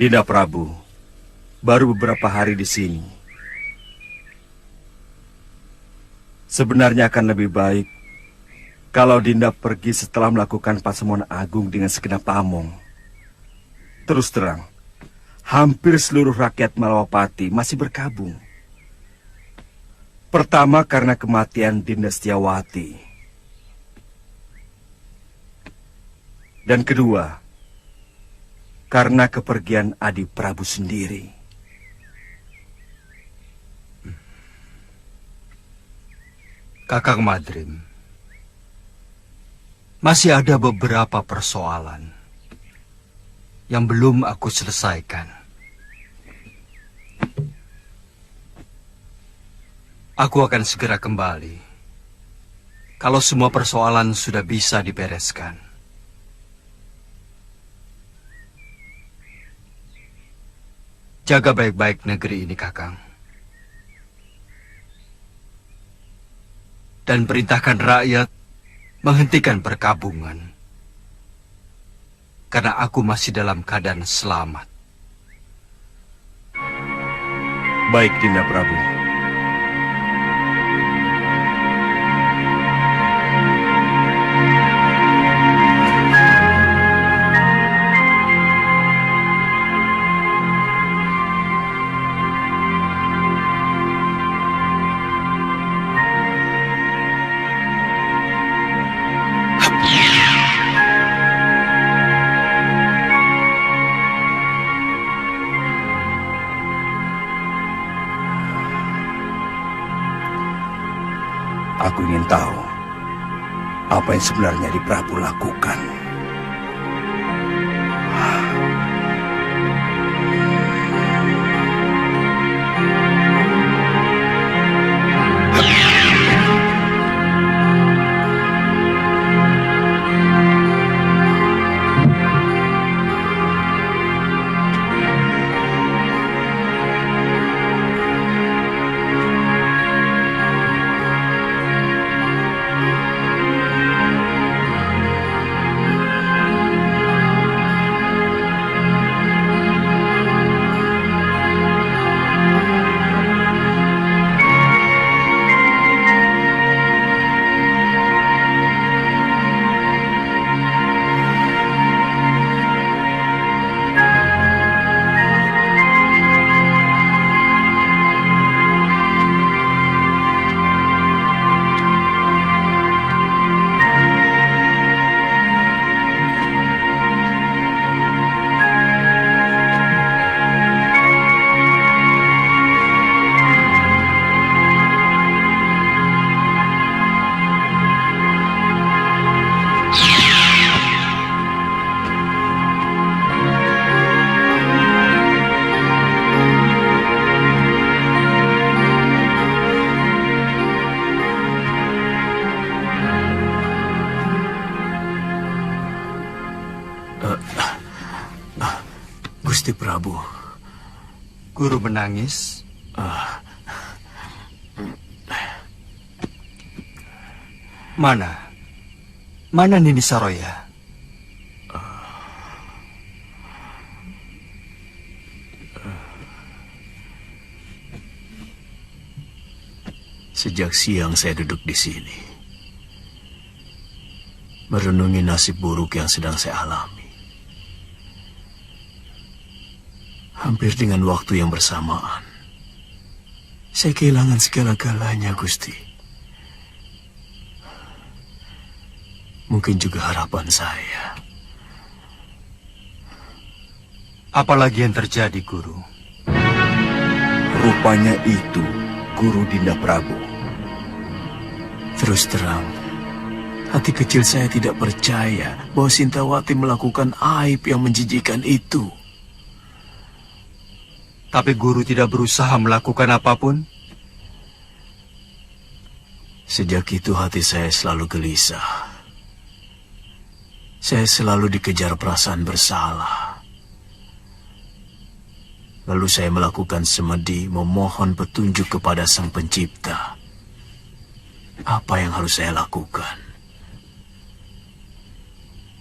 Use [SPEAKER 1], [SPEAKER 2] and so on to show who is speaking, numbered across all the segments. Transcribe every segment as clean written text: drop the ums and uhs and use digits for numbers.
[SPEAKER 1] Dinda Prabu, baru beberapa hari di sini. Sebenarnya akan lebih baik kalau Dinda pergi setelah melakukan pasemuan agung dengan segenap pamong. Terus terang, hampir seluruh rakyat Malawapati masih berkabung. Pertama karena kematian Dinda Setiawati. Dan kedua, karena kepergian Adi Prabu sendiri.
[SPEAKER 2] Kakang Madrim, masih ada beberapa persoalan yang belum aku selesaikan. Aku akan segera kembali kalau semua persoalan sudah bisa dibereskan. Jaga baik-baik negeri ini, Kakang. Dan perintahkan rakyat menghentikan perkabungan. Karena aku masih dalam keadaan selamat.
[SPEAKER 1] Baik, Dinda Prabu. Aku ingin tahu apa yang sebenarnya Adi Prabu lakukan.
[SPEAKER 3] Gusti Prabu.
[SPEAKER 2] Guru menangis? Mana? Mana Nini Saroya?
[SPEAKER 3] Sejak siang saya duduk di sini, merenungi nasib buruk yang sedang saya alami. Hampir dengan waktu yang bersamaan, saya kehilangan segala-galanya, Gusti. Mungkin juga harapan saya.
[SPEAKER 2] Apalagi yang terjadi, Guru?
[SPEAKER 1] Rupanya itu Guru Dinda Prabu.
[SPEAKER 3] Terus terang, hati kecil saya tidak percaya bahwa Sintawati melakukan aib yang menjijikan itu.
[SPEAKER 2] Tapi guru tidak berusaha melakukan apapun.
[SPEAKER 3] Sejak itu hati saya selalu gelisah. Saya selalu dikejar perasaan bersalah. Lalu saya melakukan semedi memohon petunjuk kepada Sang Pencipta. Apa yang harus saya lakukan?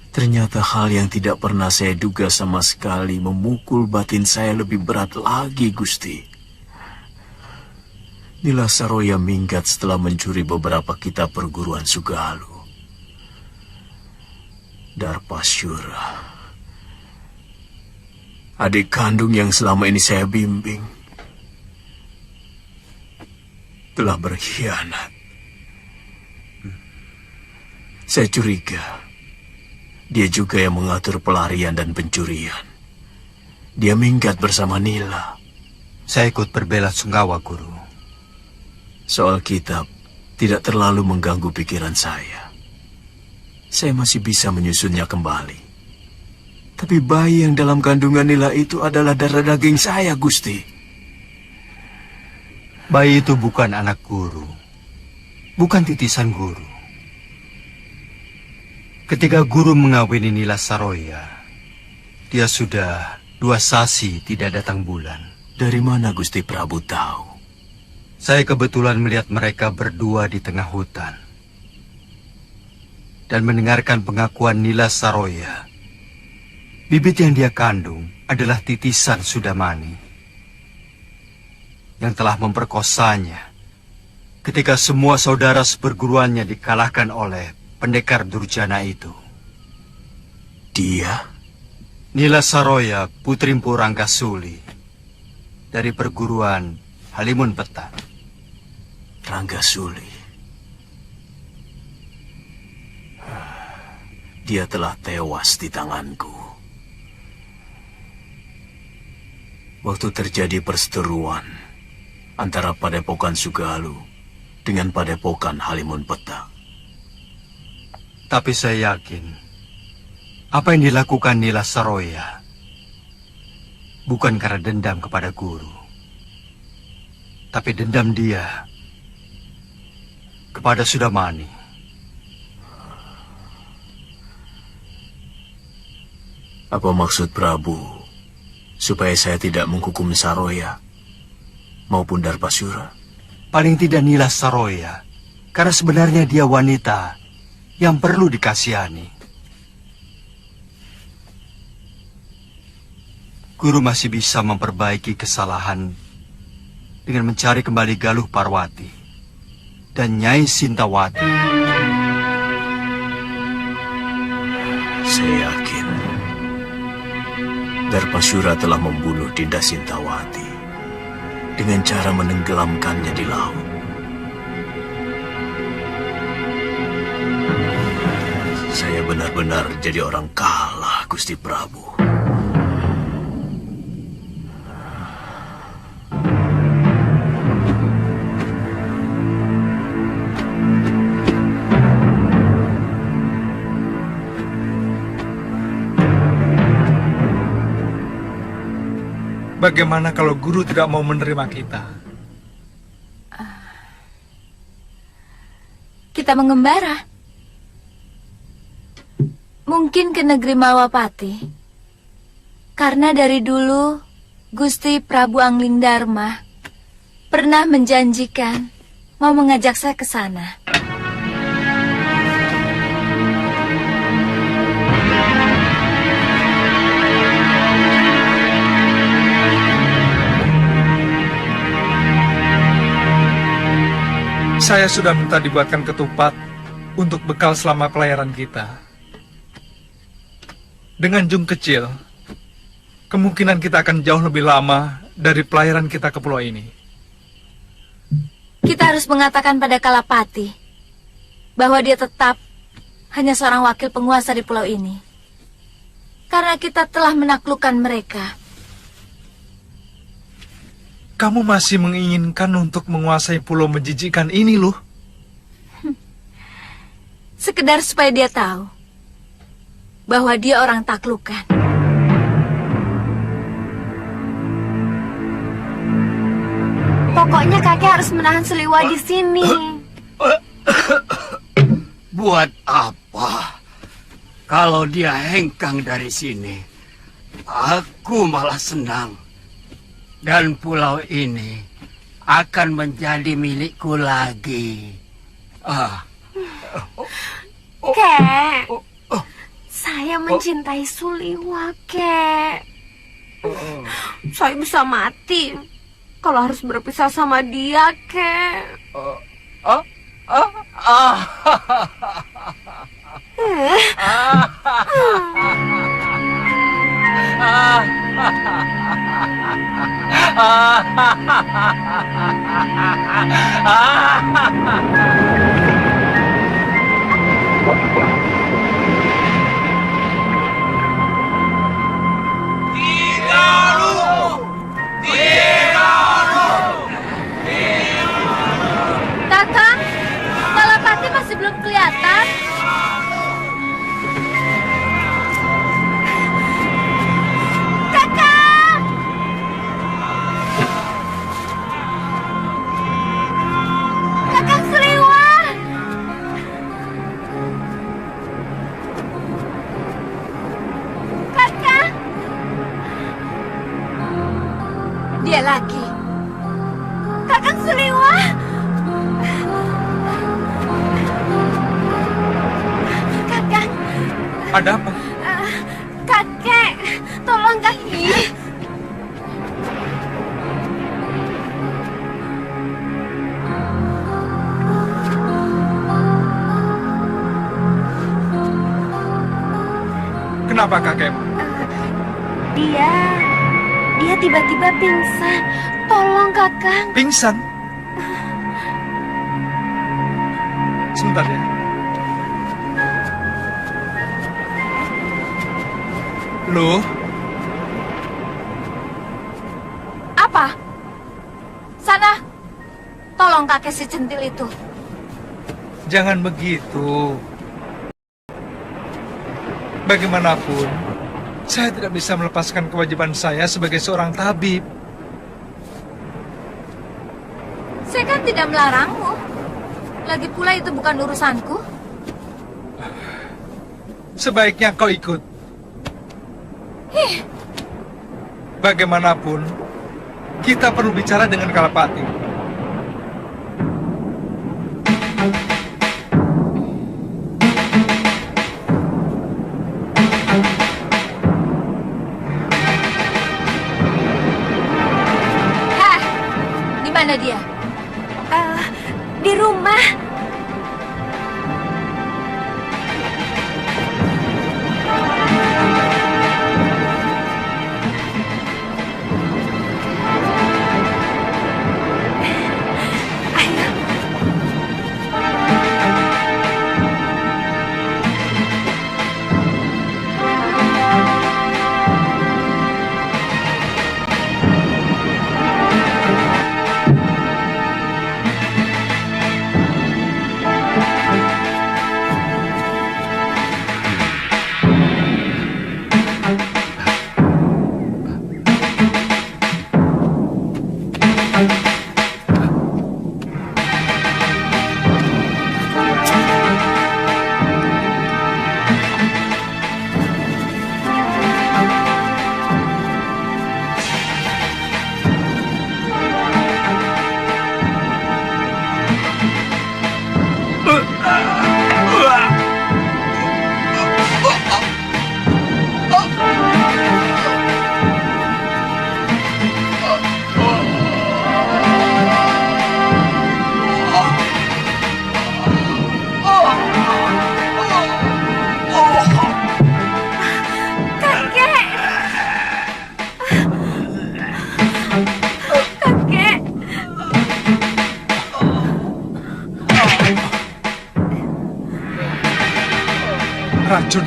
[SPEAKER 3] Ternyata hal yang tidak pernah saya duga sama sekali memukul batin saya lebih berat lagi, Gusti. Nila Saroya minggat setelah mencuri beberapa kitab perguruan Sugalu. Darpasyura, adik kandung yang selama ini saya bimbing, telah berkhianat. Saya curiga dia juga yang mengatur pelarian dan pencurian. Dia minggat bersama Nila.
[SPEAKER 2] Saya ikut berbela sungkawa, Guru.
[SPEAKER 3] Soal kitab tidak terlalu mengganggu pikiran saya. Saya masih bisa menyusunnya kembali. Tapi bayi yang dalam kandungan Nila itu adalah darah daging saya, Gusti.
[SPEAKER 2] Bayi itu bukan anak guru. Bukan titisan guru. Ketika guru mengawini Nila Saroya, dia sudah 2 sasi tidak datang bulan.
[SPEAKER 3] Dari mana Gusti Prabu tahu?
[SPEAKER 2] Saya kebetulan melihat mereka berdua di tengah hutan. Dan mendengarkan pengakuan Nila Saroya. Bibit yang dia kandung adalah titisan Sudamani. Yang telah memperkosanya ketika semua saudara seperguruannya dikalahkan oleh pendekar durjana itu.
[SPEAKER 3] Dia?
[SPEAKER 2] Nila Saroya, putri Mpu Ranggasuli, dari perguruan Halimun Petak.
[SPEAKER 3] Ranggasuli. Dia telah tewas di tanganku. Waktu terjadi perseteruan antara Padepokan Sugalu dengan Padepokan Halimun Petak.
[SPEAKER 2] Tapi saya yakin, apa yang dilakukan Nila Saroya bukan karena dendam kepada guru. Tapi dendam dia kepada Sudamani.
[SPEAKER 3] Apa maksud Prabu supaya saya tidak menghukum Saroya maupun Darpasyura?
[SPEAKER 2] Paling tidak Nila Saroya, karena sebenarnya dia wanita yang perlu dikasihani. Guru masih bisa memperbaiki kesalahan dengan mencari kembali Galuh Parwati dan Nyai Sintawati.
[SPEAKER 3] Saya yakin Darpasyura telah membunuh Dinda Sintawati dengan cara menenggelamkannya di laut. Saya benar-benar jadi orang kalah, Gusti Prabu.
[SPEAKER 4] Bagaimana kalau guru tidak mau menerima kita?
[SPEAKER 5] Kita mengembara. Mungkin ke negeri Malwapati. Karena dari dulu Gusti Prabu Anglingdarma pernah menjanjikan mau mengajak saya ke sana.
[SPEAKER 4] Saya sudah minta dibuatkan ketupat untuk bekal selama pelayaran kita. Dengan jung kecil, kemungkinan kita akan jauh lebih lama dari pelayaran kita ke pulau ini.
[SPEAKER 5] Kita harus mengatakan pada Kalapati bahwa dia tetap hanya seorang wakil penguasa di pulau ini. Karena kita telah menaklukkan mereka.
[SPEAKER 4] Kamu masih menginginkan untuk menguasai pulau menjijikan ini, loh.
[SPEAKER 5] Sekedar supaya dia tahu bahwa dia orang taklukan.
[SPEAKER 6] Pokoknya kakek harus menahan Seliwa di sini.
[SPEAKER 7] Buat apa? Kalau dia hengkang dari sini, aku malah senang. Dan pulau ini akan menjadi milikku lagi.
[SPEAKER 6] Kek, saya mencintai Suliwa, Kek. Saya bisa mati kalau harus berpisah sama dia, Kek.
[SPEAKER 5] Kakang, Kalapati masih belum kelihatan.
[SPEAKER 6] Kakak! Kakang Seliwa! Kakak!
[SPEAKER 5] Dia lagi.
[SPEAKER 6] Kakang Seliwa! Kakak,
[SPEAKER 4] Ada apa?
[SPEAKER 6] kakek, tolong kaki.
[SPEAKER 4] Kenapa kakek?
[SPEAKER 6] Dia tiba-tiba pingsan. Tolong kakang.
[SPEAKER 4] Pingsan? Sebentar ya. Loh,
[SPEAKER 5] Apa? Sana, tolong kakek si centil itu.
[SPEAKER 4] jangan begitu. Bagaimanapun, saya tidak bisa melepaskan kewajiban saya sebagai seorang tabib.
[SPEAKER 5] Saya kan tidak melarangmu. Lagi pula itu bukan urusanku.
[SPEAKER 4] Sebaiknya kau ikut. Bagaimanapun, kita perlu bicara dengan Kalapati.
[SPEAKER 5] Hah, di mana dia?
[SPEAKER 6] Di rumah.
[SPEAKER 4] Racun,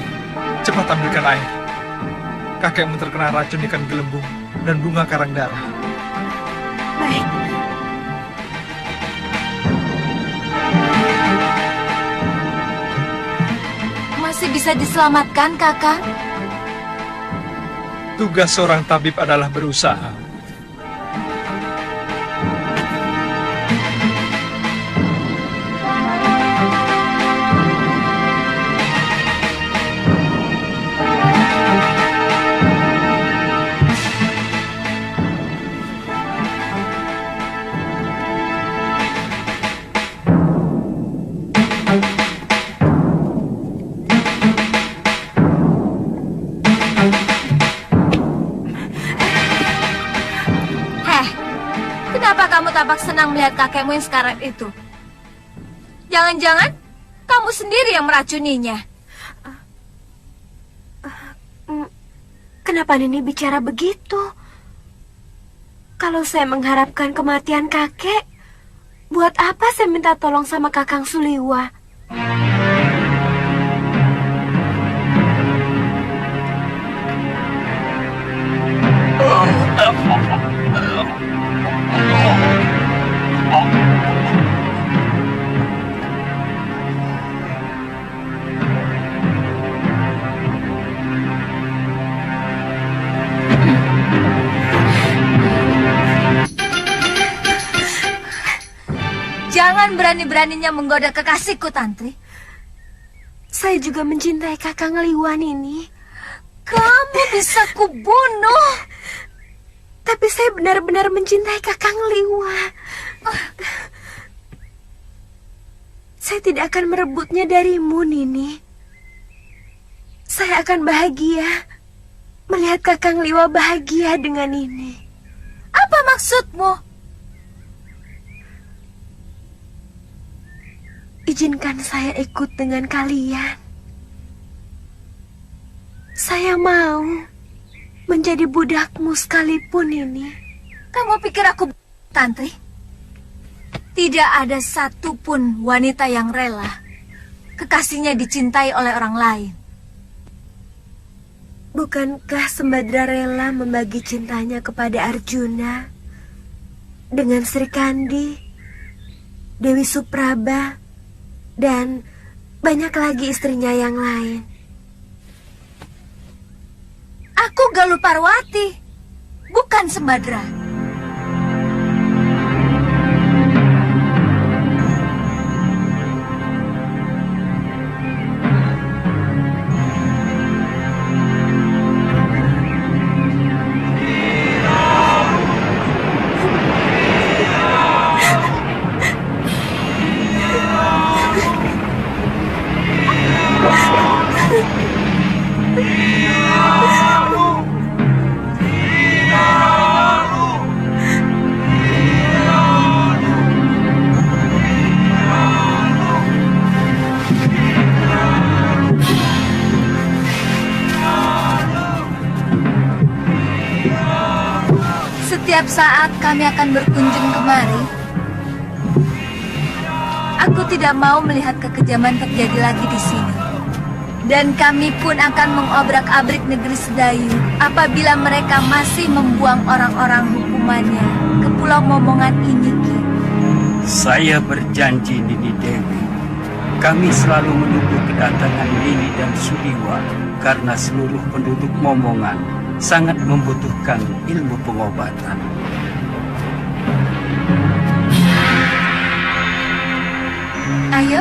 [SPEAKER 4] cepat ambilkan air. Kakekmu terkena racun ikan gelembung dan bunga karang darah.
[SPEAKER 6] Baik.
[SPEAKER 5] Masih bisa diselamatkan, kakak?
[SPEAKER 4] Tugas seorang tabib adalah berusaha.
[SPEAKER 5] Kamu tampak senang melihat kakekmu yang sekarat itu. Jangan-jangan kamu sendiri yang meracuninya.
[SPEAKER 6] Kenapa Nini bicara begitu? Kalau saya mengharapkan kematian kakek, buat apa saya minta tolong sama Kakang Suliwa?
[SPEAKER 5] Jangan berani-beraninya menggoda kekasihku, Tantri.
[SPEAKER 6] Saya juga mencintai Kakang Liwan ini.
[SPEAKER 5] Kamu bisa kubunuh.
[SPEAKER 6] Tapi saya benar-benar mencintai Kakang Liwa. Saya tidak akan merebutnya darimu, Nini. Saya akan bahagia melihat Kakang Liwa bahagia dengan ini.
[SPEAKER 5] Apa maksudmu?
[SPEAKER 6] Izinkan saya ikut dengan kalian. Saya mau menjadi budakmu sekalipun ini.
[SPEAKER 5] Kamu pikir aku Tantri? Tidak ada satupun wanita yang rela kekasihnya dicintai oleh orang lain.
[SPEAKER 6] Bukankah Sembadra rela membagi cintanya kepada Arjuna dengan Sri Kandi, Dewi Supraba, dan banyak lagi istrinya yang lain?
[SPEAKER 5] Aku Galuh Parwati, bukan Sembadra. Setiap saat kami akan berkunjung kemari, aku tidak mau melihat kekejaman terjadi lagi di sini. Dan kami pun akan mengobrak-abrik negeri Sedayu apabila mereka masih membuang orang-orang hukumannya ke Pulau Momongan ini, Ki.
[SPEAKER 7] Saya berjanji, Nini Dewi, kami selalu menunggu kedatangan Nini dan Suliwa karena seluruh penduduk Momongan sangat membutuhkan ilmu pengobatan.
[SPEAKER 5] Ayo.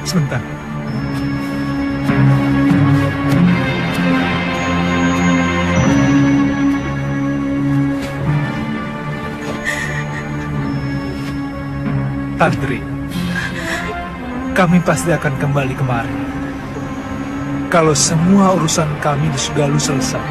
[SPEAKER 4] Sebentar. Tantri, kami pasti akan kembali kemari. Kalau semua urusan kami di Sugalu selesai.